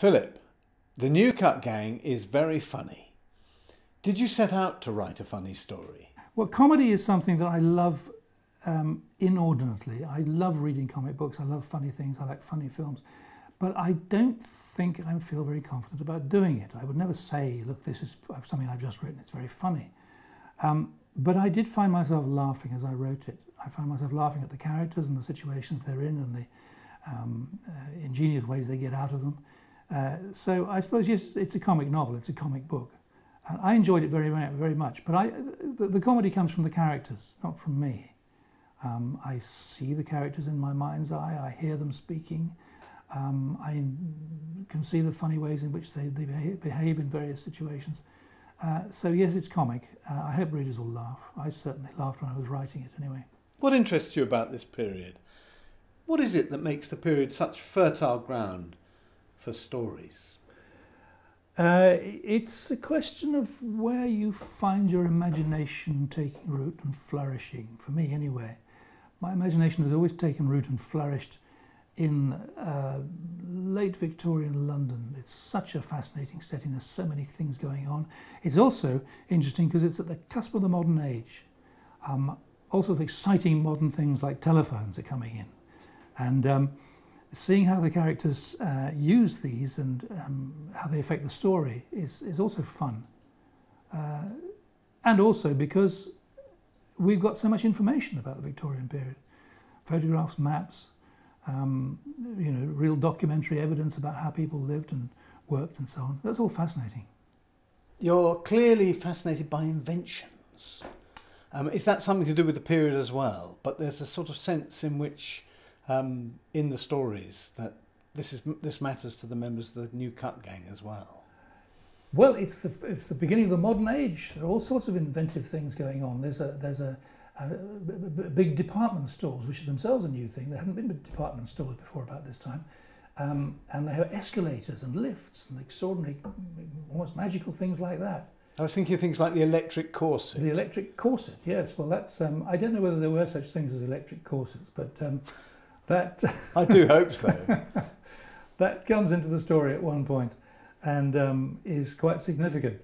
Philip, the New Cut Gang is very funny. Did you set out to write a funny story? Well, comedy is something that I love inordinately. I love reading comic books, I love funny things, I like funny films. But I don't think I feel very confident about doing it. I would never say, look, this is something I've just written, it's very funny. But I did find myself laughing as I wrote it. I found myself laughing at the characters and the situations they're in and the ingenious ways they get out of them. So I suppose, yes, it's a comic novel, it's a comic book. And I enjoyed it very, very much. But the comedy comes from the characters, not from me. I see the characters in my mind's eye, I hear them speaking. I can see the funny ways in which they behave in various situations. So yes, it's comic. I hope readers will laugh. I certainly laughed when I was writing it anyway. What interests you about this period? What is it that makes the period such fertile ground for stories? It's a question of where you find your imagination taking root and flourishing, for me anyway. My imagination has always taken root and flourished in late Victorian London. It's such a fascinating setting, there's so many things going on. It's also interesting because it's at the cusp of the modern age. Also exciting modern things like telephones are coming in. And seeing how the characters use these and how they affect the story is also fun. And also because we've got so much information about the Victorian period. Photographs, maps, real documentary evidence about how people lived and worked and so on. That's all fascinating. You're clearly fascinated by inventions. Is that something to do with the period as well? But there's a sort of sense in which, in the stories, that this matters to the members of the New Cut Gang as well. Well, it's the beginning of the modern age. There are all sorts of inventive things going on. There's big department stores, which are themselves a new thing. There hadn't been department stores before about this time. And they have escalators and lifts and extraordinary, almost magical things like that. I was thinking of things like the electric corset. The electric corset, yes. Well, that's I don't know whether there were such things as electric corsets, but that... I do hope so. That comes into the story at one point and is quite significant.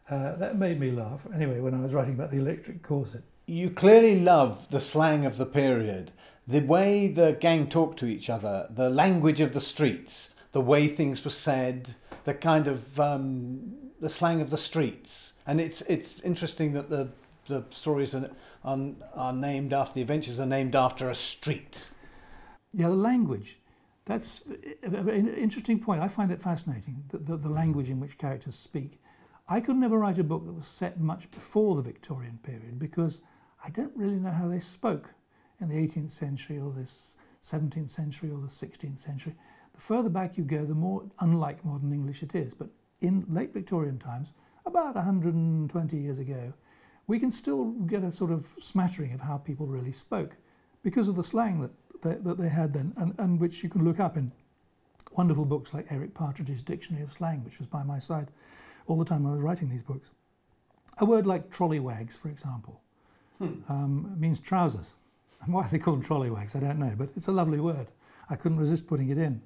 That made me laugh, anyway, when I was writing about the electric corset. You clearly love the slang of the period, the way the gang talked to each other, the language of the streets, the way things were said, the kind of the slang of the streets. And it's interesting that the stories are named after, the adventures are named after a street. Yeah, the language. That's an interesting point. I find it fascinating, the language in which characters speak. I could never write a book that was set much before the Victorian period because I don't really know how they spoke in the 18th century or the 17th century or the 16th century. The further back you go, the more unlike modern English it is. But in late Victorian times, about 120 years ago, we can still get a sort of smattering of how people really spoke because of the slang that they had then, and which you can look up in wonderful books like Eric Partridge's Dictionary of Slang, which was by my side all the time I was writing these books. A word like trollywags, for example, means trousers. And why they call them trollywags, I don't know, but it's a lovely word. I couldn't resist putting it in.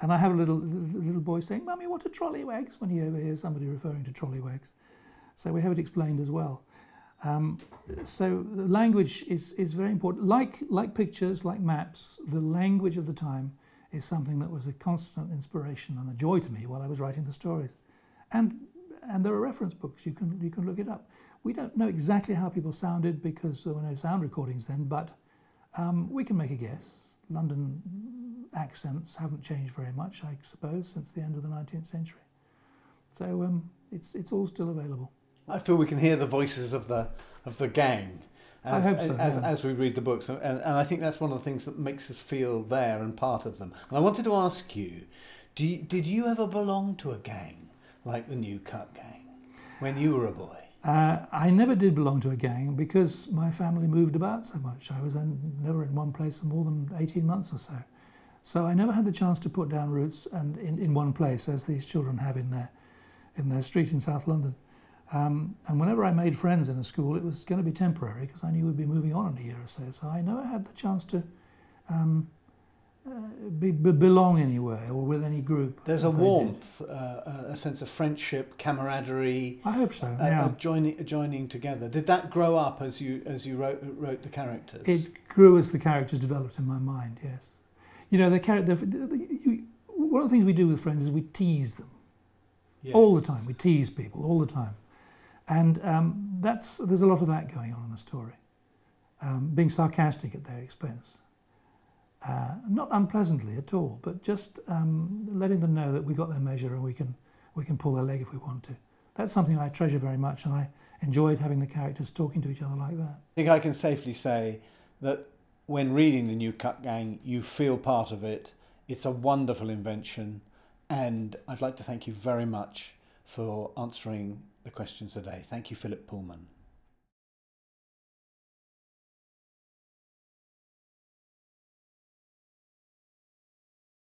And I have a little boy saying, "Mummy, what are trollywags?" when he overhears somebody referring to trollywags. So we have it explained as well. So the language is very important. Like pictures, like maps, the language of the time is something that was a constant inspiration and a joy to me while I was writing the stories. And there are reference books, you can look it up. We don't know exactly how people sounded because there were no sound recordings then, but we can make a guess. London accents haven't changed very much, I suppose, since the end of the 19th century. So it's all still available. I feel we can hear the voices of the gang as we read the books, and I think that's one of the things that makes us feel there and part of them. And I wanted to ask you, did you ever belong to a gang like the New Cut Gang when you were a boy? I never did belong to a gang because my family moved about so much. I was never in one place for more than 18 months or so. So I never had the chance to put down roots and in one place, as these children have in their street in South London. And whenever I made friends in a school, it was going to be temporary because I knew we'd be moving on in a year or so. So I never had the chance to belong anywhere or with any group. There's a warmth, a sense of friendship, camaraderie. I hope so. Yeah. Joining together. Did that grow up as you wrote the characters? It grew as the characters developed in my mind. Yes. You know, one of the things we do with friends is we tease them. Yes. All the time. We tease people all the time, and there's a lot of that going on in the story. Being sarcastic at their expense. Not unpleasantly at all, but just letting them know that we got their measure and we can pull their leg if we want to. That's something I treasure very much, and I enjoyed having the characters talking to each other like that. I think I can safely say that when reading The New Cut Gang, you feel part of it. It's a wonderful invention, and I'd like to thank you very much for answering the questions today. Thank you, Philip Pullman.